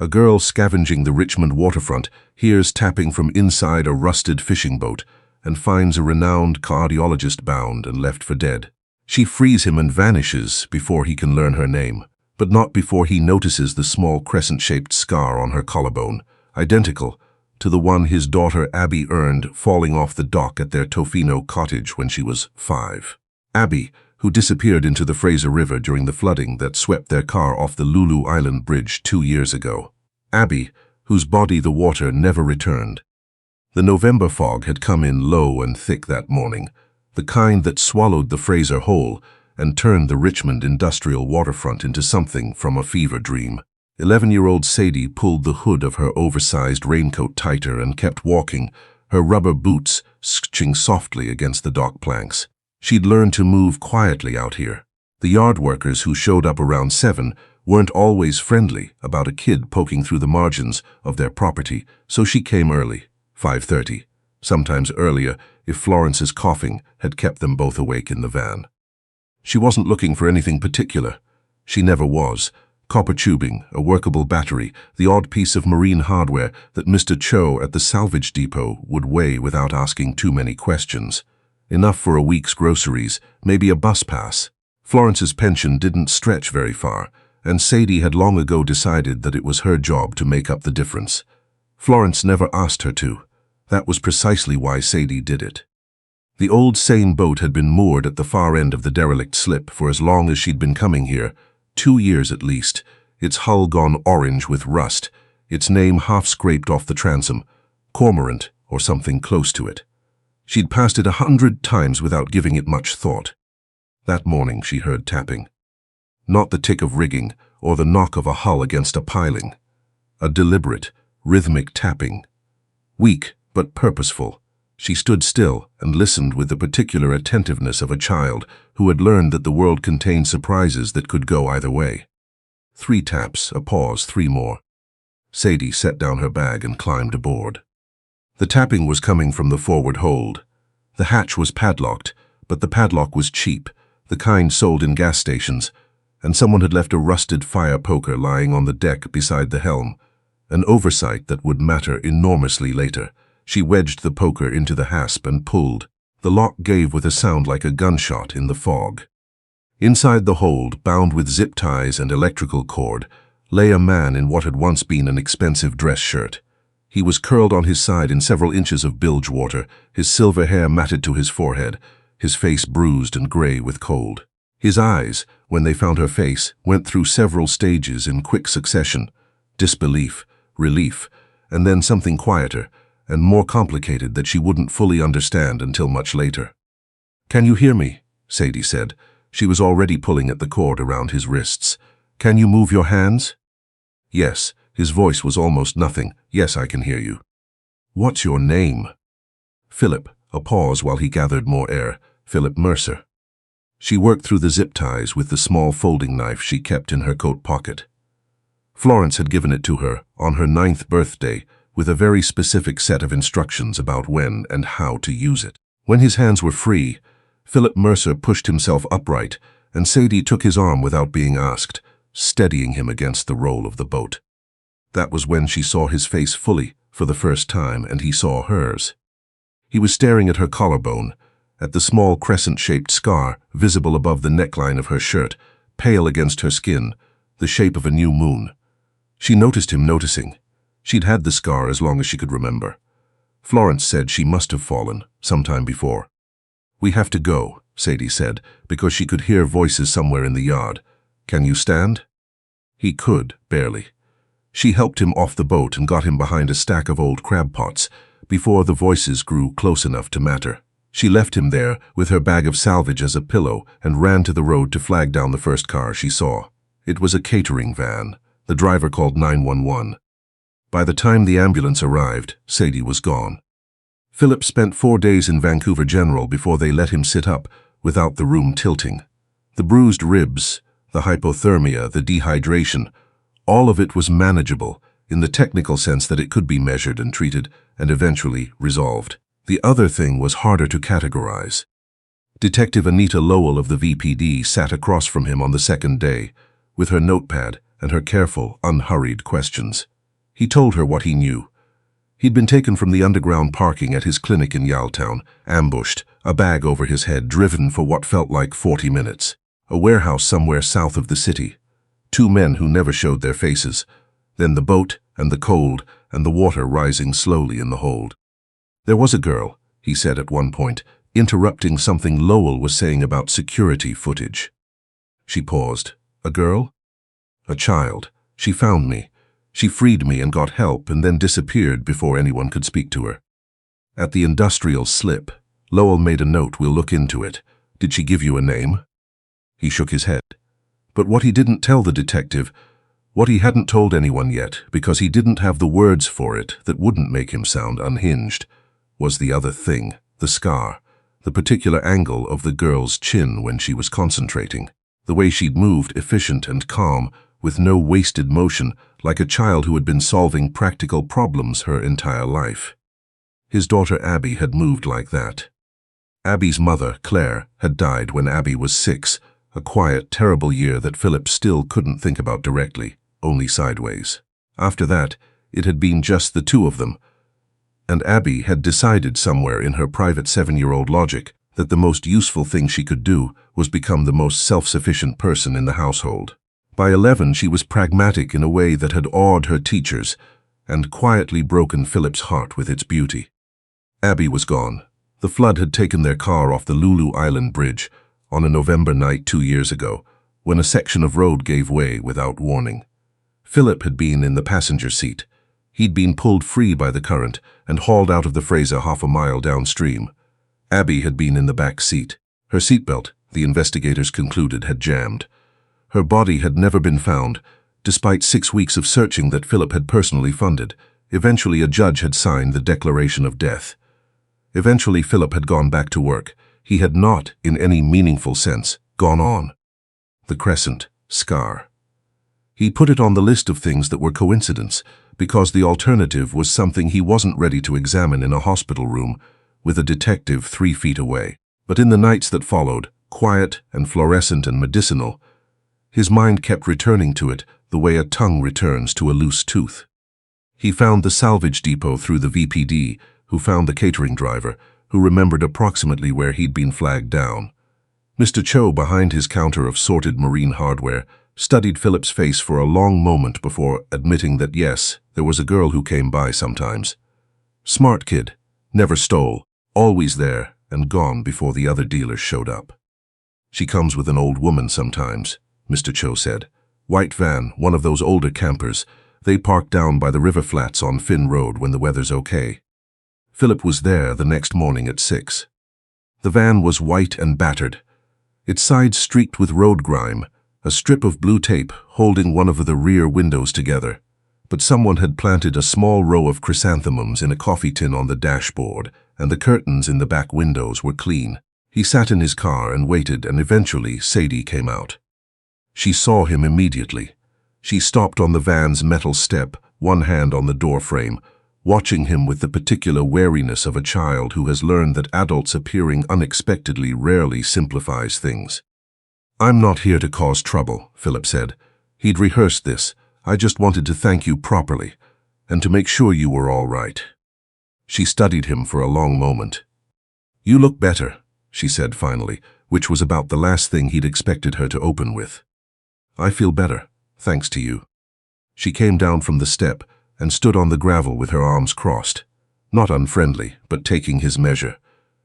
A girl scavenging the Richmond waterfront hears tapping from inside a rusted fishing boat and finds a renowned cardiologist bound and left for dead. She frees him and vanishes before he can learn her name, but not before he notices the small crescent-shaped scar on her collarbone, identical to the one his daughter Abby earned falling off the dock at their Tofino cottage when she was 5. Abby, who disappeared into the Fraser River during the flooding that swept their car off the Lulu Island Bridge 2 years ago. Abby, whose body the water never returned. The November fog had come in low and thick that morning, the kind that swallowed the Fraser whole and turned the Richmond industrial waterfront into something from a fever dream. 11-year-old Sadie pulled the hood of her oversized raincoat tighter and kept walking, her rubber boots scratching softly against the dock planks. She'd learned to move quietly out here. The yard workers who showed up around 7 weren't always friendly about a kid poking through the margins of their property, so she came early, 5:30, sometimes earlier if Florence's coughing had kept them both awake in the van. She wasn't looking for anything particular. She never was. Copper tubing, a workable battery, the odd piece of marine hardware that Mr. Cho at the salvage depot would weigh without asking too many questions. Enough for a week's groceries, maybe a bus pass. Florence's pension didn't stretch very far, and Sadie had long ago decided that it was her job to make up the difference. Florence never asked her to. That was precisely why Sadie did it. The old seine boat had been moored at the far end of the derelict slip for as long as she'd been coming here, 2 years at least, its hull gone orange with rust, its name half scraped off the transom, Cormorant or something close to it. She'd passed it 100 times without giving it much thought. That morning she heard tapping. Not the tick of rigging or the knock of a hull against a piling. A deliberate, rhythmic tapping. Weak but purposeful. She stood still and listened with the particular attentiveness of a child who had learned that the world contained surprises that could go either way. 3 taps, a pause, 3 more. Sadie set down her bag and climbed aboard. The tapping was coming from the forward hold. The hatch was padlocked, but the padlock was cheap, the kind sold in gas stations, and someone had left a rusted fire poker lying on the deck beside the helm, an oversight that would matter enormously later. She wedged the poker into the hasp and pulled. The lock gave with a sound like a gunshot in the fog. Inside the hold, bound with zip ties and electrical cord, lay a man in what had once been an expensive dress shirt. He was curled on his side in several inches of bilge water, his silver hair matted to his forehead, his face bruised and gray with cold. His eyes, when they found her face, went through several stages in quick succession: disbelief, relief, and then something quieter and more complicated that she wouldn't fully understand until much later. "Can you hear me?" Sadie said. She was already pulling at the cord around his wrists. "Can you move your hands?" "Yes." His voice was almost nothing. "Yes, I can hear you." "What's your name?" "Philip." A pause while he gathered more air. "Philip Mercer." She worked through the zip ties with the small folding knife she kept in her coat pocket. Florence had given it to her on her 9th birthday, with a very specific set of instructions about when and how to use it. When his hands were free, Philip Mercer pushed himself upright, and Sadie took his arm without being asked, steadying him against the roll of the boat. That was when she saw his face fully, for the first time, and he saw hers. He was staring at her collarbone, at the small crescent-shaped scar visible above the neckline of her shirt, pale against her skin, the shape of a new moon. She noticed him noticing. She'd had the scar as long as she could remember. Florence said she must have fallen, sometime before. "We have to go," Sadie said, because she could hear voices somewhere in the yard. "Can you stand?" He could, barely. She helped him off the boat and got him behind a stack of old crab pots, before the voices grew close enough to matter. She left him there with her bag of salvage as a pillow and ran to the road to flag down the first car she saw. It was a catering van. The driver called 911. By the time the ambulance arrived, Sadie was gone. Philip spent 4 days in Vancouver General before they let him sit up without the room tilting. The bruised ribs, the hypothermia, the dehydration, all of it was manageable in the technical sense that it could be measured and treated and eventually resolved. The other thing was harder to categorize. Detective Anita Lowell of the VPD sat across from him on the second day, with her notepad and her careful, unhurried questions. He told her what he knew. He'd been taken from the underground parking at his clinic in Yaletown, ambushed, a bag over his head, driven for what felt like 40 minutes. A warehouse somewhere south of the city. 2 men who never showed their faces. Then the boat, and the cold, and the water rising slowly in the hold. There was a girl, he said at one point, interrupting something Lowell was saying about security footage. She paused. A girl? A child. She found me. She freed me and got help and then disappeared before anyone could speak to her. At the industrial slip, Lowell made a note, "We'll look into it. Did she give you a name?" He shook his head. But what he didn't tell the detective, what he hadn't told anyone yet, because he didn't have the words for it that wouldn't make him sound unhinged, was the other thing, the scar, the particular angle of the girl's chin when she was concentrating, the way she'd moved, efficient and calm, with no wasted motion, like a child who had been solving practical problems her entire life. His daughter Abby had moved like that. Abby's mother, Claire, had died when Abby was 6, a quiet, terrible year that Philip still couldn't think about directly, only sideways. After that, it had been just the 2 of them, and Abby had decided somewhere in her private 7-year-old logic that the most useful thing she could do was become the most self-sufficient person in the household. By 11, she was pragmatic in a way that had awed her teachers and quietly broken Philip's heart with its beauty. Abby was gone. The flood had taken their car off the Lulu Island Bridge on a November night 2 years ago, when a section of road gave way without warning. Philip had been in the passenger seat. He'd been pulled free by the current and hauled out of the Fraser half a mile downstream. Abby had been in the back seat. Her seatbelt, the investigators concluded, had jammed. Her body had never been found, despite 6 weeks of searching that Philip had personally funded. Eventually, a judge had signed the declaration of death. Eventually, Philip had gone back to work. He had not, in any meaningful sense, gone on. The crescent, scar. He put it on the list of things that were coincidence, because the alternative was something he wasn't ready to examine in a hospital room with a detective 3 feet away. But in the nights that followed, quiet and fluorescent and medicinal, his mind kept returning to it the way a tongue returns to a loose tooth. He found the salvage depot through the VPD, who found the catering driver, who remembered approximately where he'd been flagged down. Mr. Cho, behind his counter of sorted marine hardware, studied Philip's face for a long moment before admitting that yes, there was a girl who came by sometimes. Smart kid, never stole, always there and gone before the other dealers showed up. She comes with an old woman sometimes, Mr. Cho said. White van, one of those older campers. They park down by the river flats on Finn Road when the weather's okay. Philip was there the next morning at 6. The van was white and battered, its sides streaked with road grime, a strip of blue tape holding one of the rear windows together. But someone had planted a small row of chrysanthemums in a coffee tin on the dashboard, and the curtains in the back windows were clean. He sat in his car and waited, and eventually Sadie came out. She saw him immediately. She stopped on the van's metal step, one hand on the door frame, watching him with the particular wariness of a child who has learned that adults appearing unexpectedly rarely simplifies things. "I'm not here to cause trouble," Philip said. He'd rehearsed this. "I just wanted to thank you properly, and to make sure you were all right." She studied him for a long moment. "You look better," she said finally, which was about the last thing he'd expected her to open with. "I feel better, thanks to you." She came down from the step and stood on the gravel with her arms crossed, not unfriendly, but taking his measure.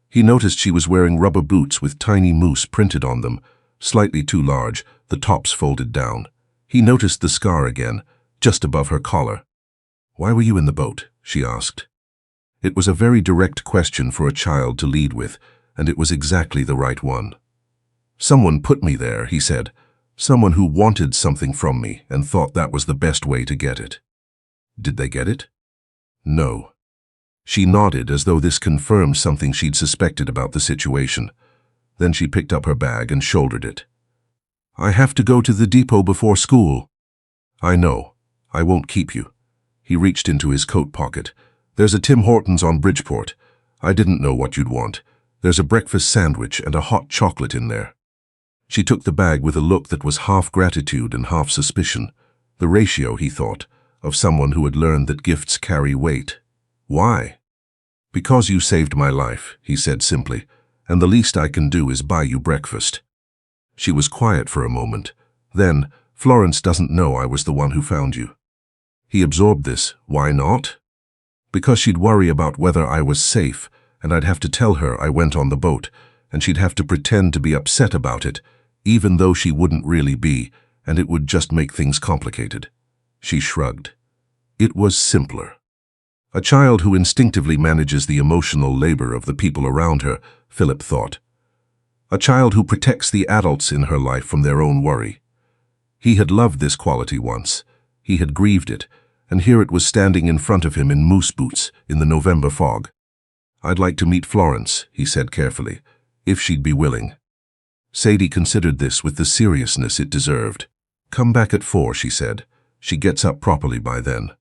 He noticed she was wearing rubber boots with tiny moose printed on them, slightly too large, the tops folded down. He noticed the scar again, just above her collar. "Why were you in the boat?" she asked. It was a very direct question for a child to lead with, and it was exactly the right one. "Someone put me there," he said. "Someone who wanted something from me and thought that was the best way to get it." "Did they get it?" "No." She nodded as though this confirmed something she'd suspected about the situation. Then she picked up her bag and shouldered it. "I have to go to the depot before school." "I know. I won't keep you." He reached into his coat pocket. "There's a Tim Hortons on Bridgeport. I didn't know what you'd want. There's a breakfast sandwich and a hot chocolate in there." She took the bag with a look that was half gratitude and half suspicion. The ratio, he thought, of someone who had learned that gifts carry weight. Why? Because you saved my life, he said simply, and the least I can do is buy you breakfast. She was quiet for a moment. Then, Florence doesn't know I was the one who found you. He absorbed this. Why not? Because she'd worry about whether I was safe, and I'd have to tell her I went on the boat, and she'd have to pretend to be upset about it, even though she wouldn't really be, and it would just make things complicated. She shrugged. It was simpler. A child who instinctively manages the emotional labor of the people around her, Philip thought. A child who protects the adults in her life from their own worry. He had loved this quality once. He had grieved it, and here it was standing in front of him in moose boots in the November fog. I'd like to meet Florence, he said carefully, if she'd be willing. Sadie considered this with the seriousness it deserved. Come back at 4, she said. She gets up properly by then.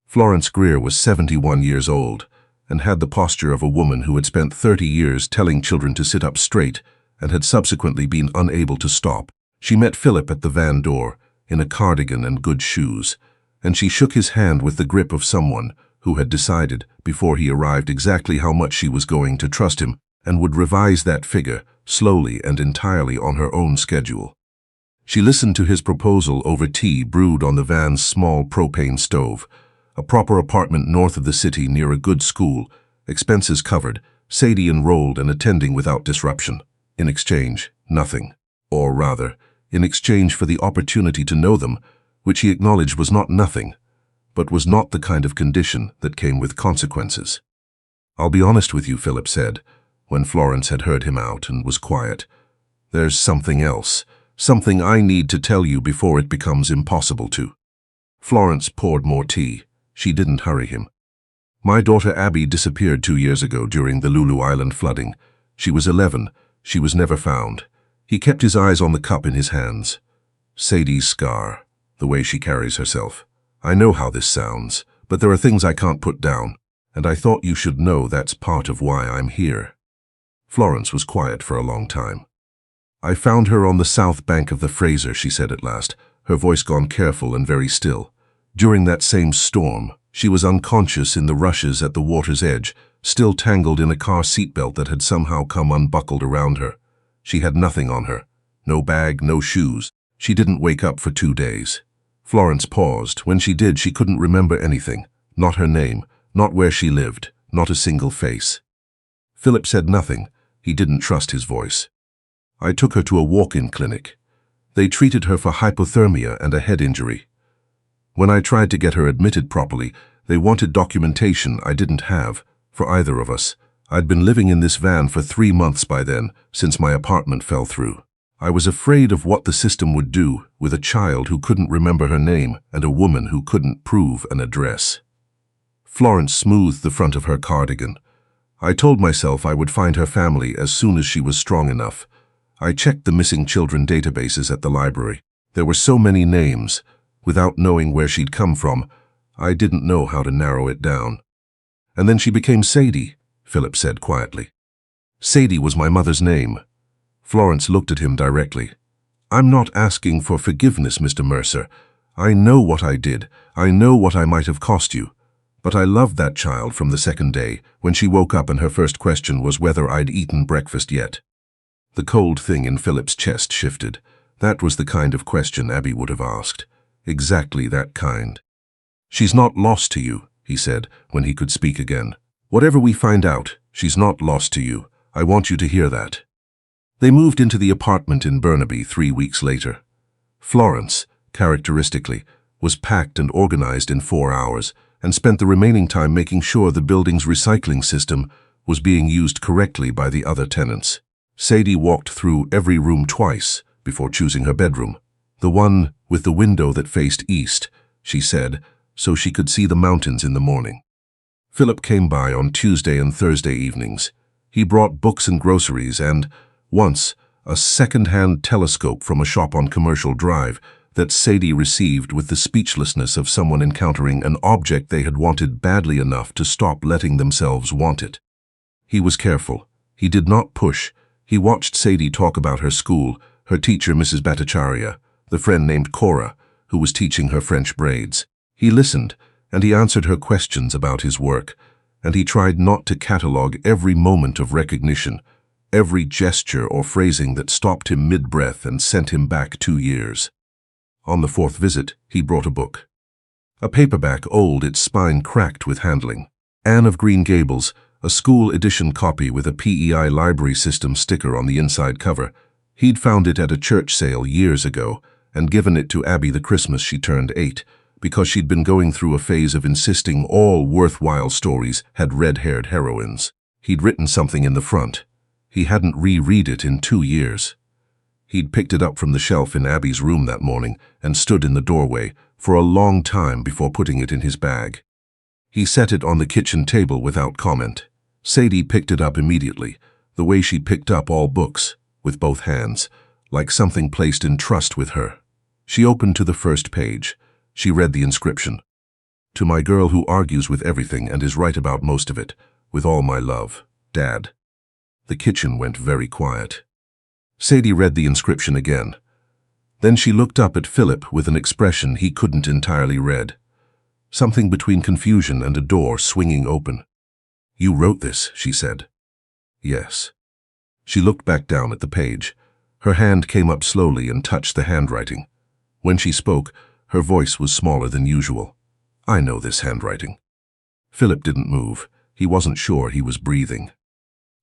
Florence Greer was 71 years old and had the posture of a woman who had spent 30 years telling children to sit up straight and had subsequently been unable to stop. She met Philip at the van door, in a cardigan and good shoes, and she shook his hand with the grip of someone who had decided, before he arrived, exactly how much she was going to trust him and would revise that figure slowly and entirely on her own schedule. She listened to his proposal over tea brewed on the van's small propane stove, a proper apartment north of the city near a good school, expenses covered, Sadie enrolled and attending without disruption. In exchange, nothing. Or rather, in exchange for the opportunity to know them, which he acknowledged was not nothing, but was not the kind of condition that came with consequences. I'll be honest with you, Philip said, when Florence had heard him out and was quiet. There's something else, something I need to tell you before it becomes impossible to. Florence poured more tea. She didn't hurry him. My daughter Abby disappeared 2 years ago during the Lulu Island flooding. She was 11. She was never found. He kept his eyes on the cup in his hands. Sadie's scar, the way she carries herself. I know how this sounds, but there are things I can't put down, and I thought you should know that's part of why I'm here. Florence was quiet for a long time. I found her on the south bank of the Fraser, she said at last, her voice gone careful and very still. During that same storm, she was unconscious in the rushes at the water's edge, still tangled in a car seatbelt that had somehow come unbuckled around her. She had nothing on her. No bag, no shoes. She didn't wake up for 2 days. Florence paused. When she did, she couldn't remember anything. Not her name, not where she lived, not a single face. Philip said nothing. He didn't trust his voice. I took her to a walk-in clinic. They treated her for hypothermia and a head injury. When I tried to get her admitted properly, they wanted documentation I didn't have, for either of us. I'd been living in this van for 3 months by then, since my apartment fell through. I was afraid of what the system would do with a child who couldn't remember her name and a woman who couldn't prove an address. Florence smoothed the front of her cardigan. I told myself I would find her family as soon as she was strong enough. I checked the missing children databases at the library. There were so many names. Without knowing where she'd come from, I didn't know how to narrow it down. And then she became Sadie, Philip said quietly. Sadie was my mother's name. Florence looked at him directly. I'm not asking for forgiveness, Mr. Mercer. I know what I did. I know what I might have cost you. But I loved that child from the second day, when she woke up and her first question was whether I'd eaten breakfast yet. The cold thing in Philip's chest shifted. That was the kind of question Abby would have asked. Exactly that kind. She's not lost to you, he said, when he could speak again. Whatever we find out, she's not lost to you. I want you to hear that. They moved into the apartment in Burnaby 3 weeks later. Florence, characteristically, was packed and organized in 4 hours and spent the remaining time making sure the building's recycling system was being used correctly by the other tenants. Sadie walked through every room twice before choosing her bedroom. The one with the window that faced east, she said, so she could see the mountains in the morning. Philip came by on Tuesday and Thursday evenings. He brought books and groceries and, once, a second-hand telescope from a shop on Commercial Drive that Sadie received with the speechlessness of someone encountering an object they had wanted badly enough to stop letting themselves want it. He was careful. He did not push. He watched Sadie talk about her school, her teacher Mrs. Bhattacharya, the friend named Cora, who was teaching her French braids. He listened, and he answered her questions about his work, and he tried not to catalogue every moment of recognition, every gesture or phrasing that stopped him mid-breath and sent him back 2 years. On the 4th visit, he brought a book. A paperback old, its spine cracked with handling. Anne of Green Gables, a school edition copy with a PEI library system sticker on the inside cover. He'd found it at a church sale years ago and given it to Abby the Christmas she turned 8, because she'd been going through a phase of insisting all worthwhile stories had red-haired heroines. He'd written something in the front. He hadn't reread it in 2 years. He'd picked it up from the shelf in Abby's room that morning and stood in the doorway for a long time before putting it in his bag. He set it on the kitchen table without comment. Sadie picked it up immediately, the way she picked up all books, with both hands, like something placed in trust with her. She opened to the first page. She read the inscription. "To my girl who argues with everything and is right about most of it, with all my love, Dad." The kitchen went very quiet. Sadie read the inscription again. Then she looked up at Philip with an expression he couldn't entirely read. Something between confusion and a door swinging open. "You wrote this," she said. "Yes." She looked back down at the page. Her hand came up slowly and touched the handwriting. When she spoke, her voice was smaller than usual. "I know this handwriting." Philip didn't move. He wasn't sure he was breathing.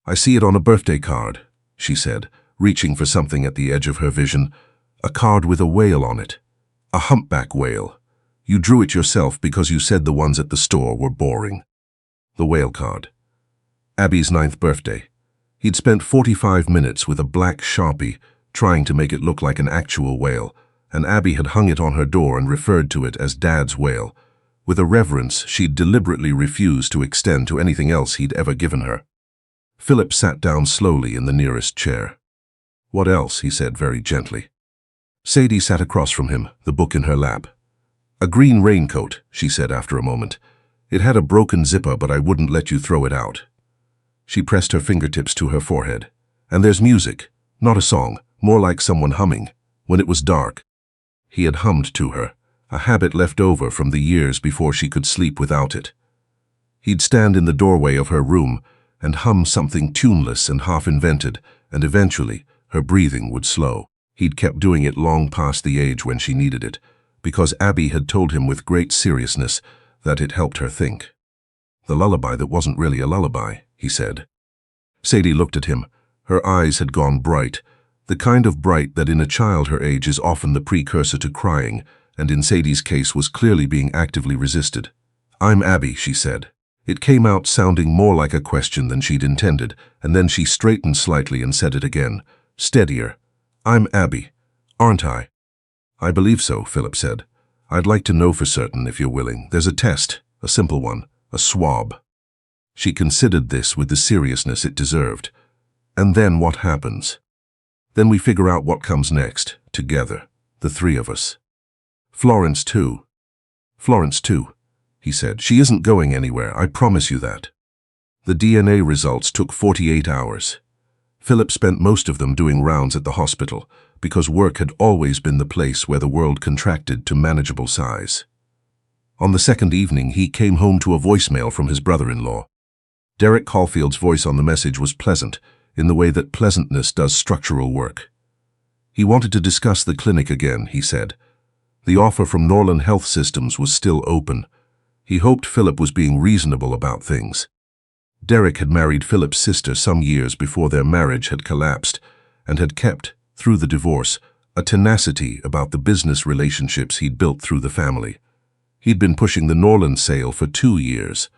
"I see it on a birthday card," she said, reaching for something at the edge of her vision. "A card with a whale on it. A humpback whale. You drew it yourself because you said the ones at the store were boring." The whale card. Abby's 9th birthday. He'd spent 45 minutes with a black Sharpie trying to make it look like an actual whale, and Abby had hung it on her door and referred to it as Dad's whale, with a reverence she'd deliberately refused to extend to anything else he'd ever given her. Philip sat down slowly in the nearest chair. "What else?" he said very gently. Sadie sat across from him, the book in her lap. "A green raincoat," she said after a moment. "It had a broken zipper, but I wouldn't let you throw it out." She pressed her fingertips to her forehead. "And there's music, not a song, more like someone humming, when it was dark." He had hummed to her, a habit left over from the years before she could sleep without it. He'd stand in the doorway of her room and hum something tuneless and half-invented, and eventually her breathing would slow. He'd kept doing it long past the age when she needed it, because Abby had told him with great seriousness that it helped her think. "The lullaby that wasn't really a lullaby," he said. Sadie looked at him. Her eyes had gone bright, the kind of bright that in a child her age is often the precursor to crying, and in Sadie's case was clearly being actively resisted. "I'm Abby," she said. It came out sounding more like a question than she'd intended, and then she straightened slightly and said it again, steadier. "I'm Abby, aren't I?" "I believe so," Philip said. "I'd like to know for certain if you're willing. There's a test, a simple one, a swab." She considered this with the seriousness it deserved. "And then what happens?" "Then we figure out what comes next, together, the 3 of us." "Florence too." "Florence too," he said. "She isn't going anywhere, I promise you that." The DNA results took 48 hours. Philip spent most of them doing rounds at the hospital, because work had always been the place where the world contracted to manageable size. On the second evening, he came home to a voicemail from his brother-in-law. Derek Caulfield's voice on the message was pleasant, in the way that pleasantness does structural work. He wanted to discuss the clinic again, he said. The offer from Norland Health Systems was still open. He hoped Philip was being reasonable about things. Derek had married Philip's sister some years before their marriage had collapsed, and had kept, through the divorce, a tenacity about the business relationships he'd built through the family. He'd been pushing the Norland sale for 2 years.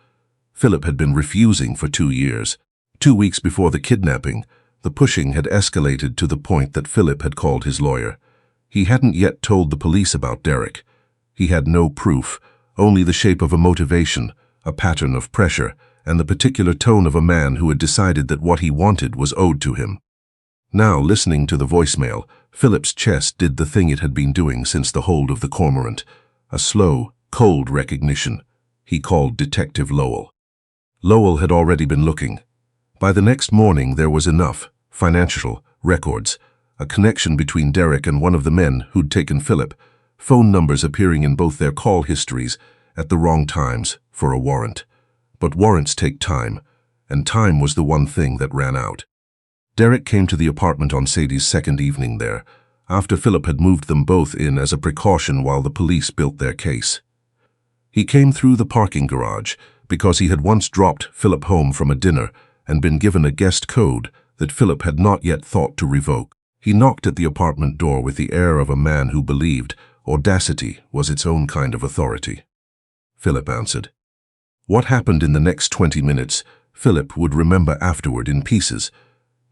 Philip had been refusing for 2 years. 2 weeks before the kidnapping, the pushing had escalated to the point that Philip had called his lawyer. He hadn't yet told the police about Derek. He had no proof, only the shape of a motivation, a pattern of pressure, and the particular tone of a man who had decided that what he wanted was owed to him. Now, listening to the voicemail, Philip's chest did the thing it had been doing since the hold of the cormorant, a slow, cold recognition. He called Detective Lowell. Lowell had already been looking. By the next morning there was enough, financial, records, a connection between Derek and one of the men who'd taken Philip. phone numbers appearing in both their call histories at the wrong times for a warrant. But warrants take time, and time was the one thing that ran out. Derek came to the apartment on Sadie's second evening there, after Philip had moved them both in as a precaution while the police built their case. He came through the parking garage because he had once dropped Philip home from a dinner and been given a guest code that Philip had not yet thought to revoke. He knocked at the apartment door with the air of a man who believed audacity was its own kind of authority. Philip answered. What happened in the next 20 minutes, Philip would remember afterward in pieces.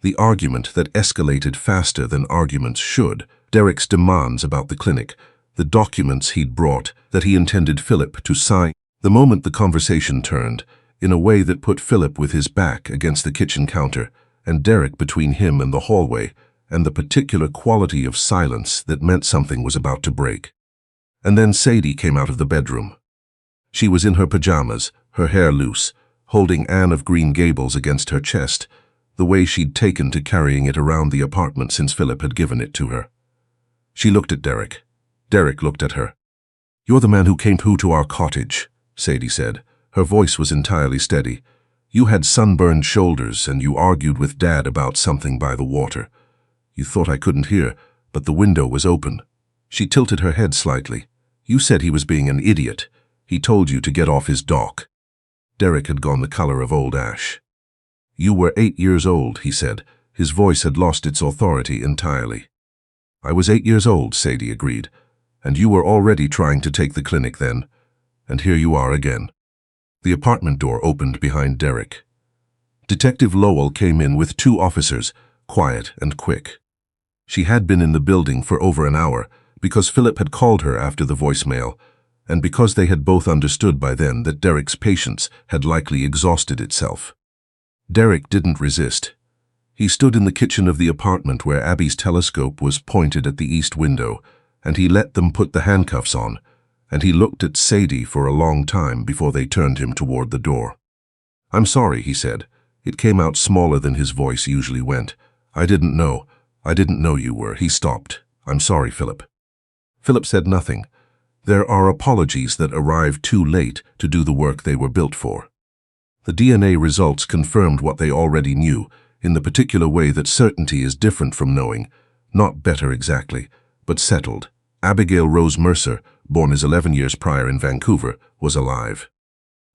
The argument that escalated faster than arguments should, Derek's demands about the clinic, the documents he'd brought that he intended Philip to sign. The moment the conversation turned, in a way that put Philip with his back against the kitchen counter, and Derek between him and the hallway, and the particular quality of silence that meant something was about to break. And then Sadie came out of the bedroom. She was in her pajamas, her hair loose, holding Anne of Green Gables against her chest, the way she'd taken to carrying it around the apartment since Philip had given it to her. She looked at Derek. Derek looked at her. "You're the man who came through to our cottage," Sadie said. Her voice was entirely steady. "You had sunburned shoulders and you argued with Dad about something by the water. You thought I couldn't hear, but the window was open." She tilted her head slightly. "You said he was being an idiot. He told you to get off his dock." Derek had gone the color of old ash. "You were 8 years old," he said. His voice had lost its authority entirely. "I was 8 years old," Sadie agreed. "And you were already trying to take the clinic then. And here you are again." The apartment door opened behind Derek. Detective Lowell came in with 2 officers, quiet and quick. She had been in the building for over an hour because Philip had called her after the voicemail, and because they had both understood by then that Derek's patience had likely exhausted itself. Derek didn't resist. He stood in the kitchen of the apartment where Abby's telescope was pointed at the east window, and he let them put the handcuffs on, and he looked at Sadie for a long time before they turned him toward the door. "I'm sorry," he said. It came out smaller than his voice usually went. I didn't know you were." He stopped. "I'm sorry, Philip." Philip said nothing. There are apologies that arrive too late to do the work they were built for. The DNA results confirmed what they already knew, in the particular way that certainty is different from knowing, not better exactly, but settled. Abigail Rose Mercer, born as 11 years prior in Vancouver, was alive.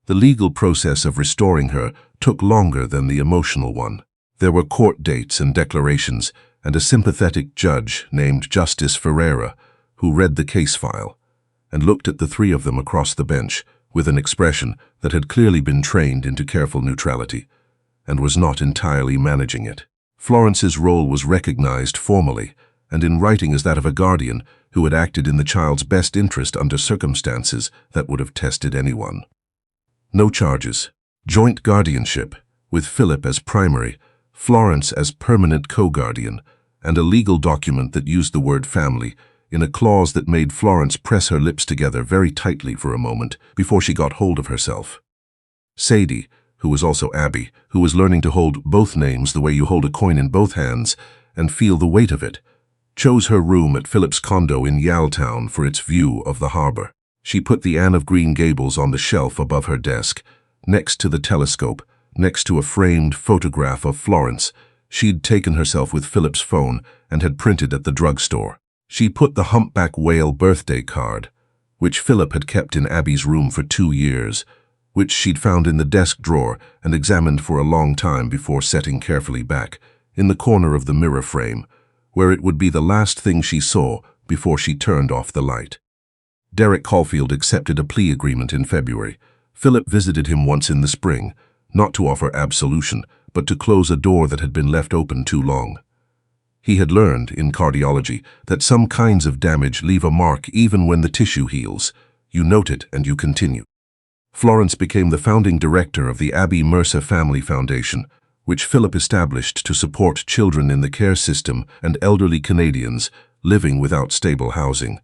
The legal process of restoring her took longer than the emotional one. There were court dates and declarations, and a sympathetic judge named Justice Ferreira, who read the case file, and looked at the 3 of them across the bench with an expression that had clearly been trained into careful neutrality, and was not entirely managing it. Florence's role was recognized formally, and in writing as that of a guardian who had acted in the child's best interest under circumstances that would have tested anyone. No charges. Joint guardianship, with Philip as primary, Florence as permanent co-guardian, and a legal document that used the word family in a clause that made Florence press her lips together very tightly for a moment before she got hold of herself. Sadie, who was also Abby, who was learning to hold both names the way you hold a coin in both hands and feel the weight of it, chose her room at Philip's condo in Yaletown for its view of the harbor. She put the Anne of Green Gables on the shelf above her desk, next to the telescope, next to a framed photograph of Florence she'd taken herself with Philip's phone and had printed at the drugstore. She put the humpback whale birthday card, which Philip had kept in Abby's room for 2 years, which she'd found in the desk drawer and examined for a long time before setting carefully back, in the corner of the mirror frame, where it would be the last thing she saw before she turned off the light. Derek Caulfield accepted a plea agreement in February. Philip visited him once in the spring, not to offer absolution, but to close a door that had been left open too long. He had learned, in cardiology, that some kinds of damage leave a mark even when the tissue heals. You note it and you continue. Florence became the founding director of the Abby Mercer Family Foundation, which Philip established to support children in the care system and elderly Canadians living without stable housing.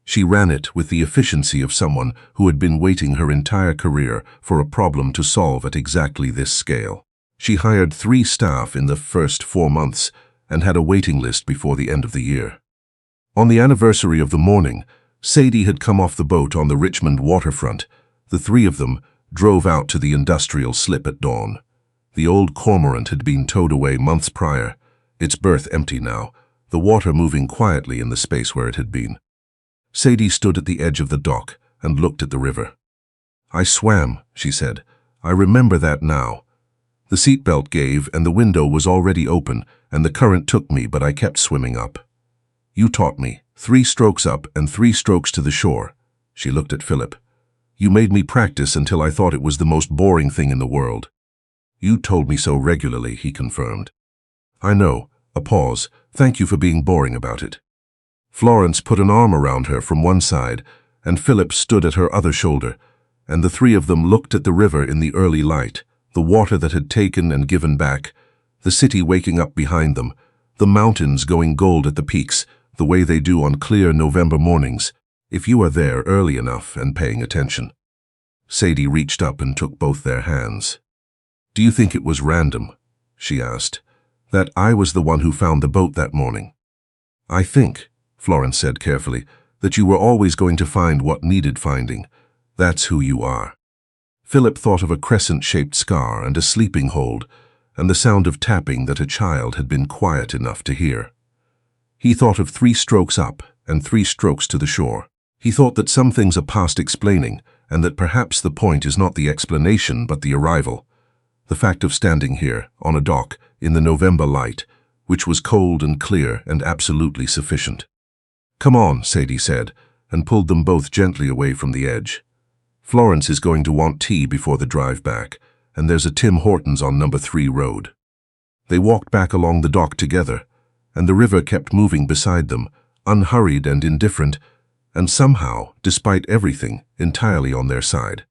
She ran it with the efficiency of someone who had been waiting her entire career for a problem to solve at exactly this scale. She hired 3 staff in the first 4 months and had a waiting list before the end of the year. On the anniversary of the morning, Sadie had come off the boat on the Richmond waterfront. The three of them drove out to the industrial slip at dawn. The old cormorant had been towed away months prior, its berth empty now, the water moving quietly in the space where it had been. Sadie stood at the edge of the dock and looked at the river. "I swam," she said. "I remember that now. The seatbelt gave and the window was already open and the current took me, but I kept swimming up. You taught me, 3 strokes up and 3 strokes to the shore." She looked at Philip. "You made me practice until I thought it was the most boring thing in the world." "You told me so regularly," he confirmed. "I know." A pause. "Thank you for being boring about it." Florence put an arm around her from one side, and Philip stood at her other shoulder, and the three of them looked at the river in the early light, the water that had taken and given back, the city waking up behind them, the mountains going gold at the peaks, the way they do on clear November mornings, if you are there early enough and paying attention. Sadie reached up and took both their hands. "Do you think it was random?" she asked. "That I was the one who found the boat that morning?" "I think," Florence said carefully, "that you were always going to find what needed finding. That's who you are." Philip thought of a crescent-shaped scar and a sleeping hold, and the sound of tapping that a child had been quiet enough to hear. He thought of 3 strokes up and 3 strokes to the shore. He thought that some things are past explaining, and that perhaps the point is not the explanation but the arrival. The fact of standing here, on a dock, in the November light, which was cold and clear and absolutely sufficient. "Come on," Sadie said, and pulled them both gently away from the edge. "Florence is going to want tea before the drive back, and there's a Tim Hortons on number 3 road." They walked back along the dock together, and the river kept moving beside them, unhurried and indifferent, and somehow, despite everything, entirely on their side.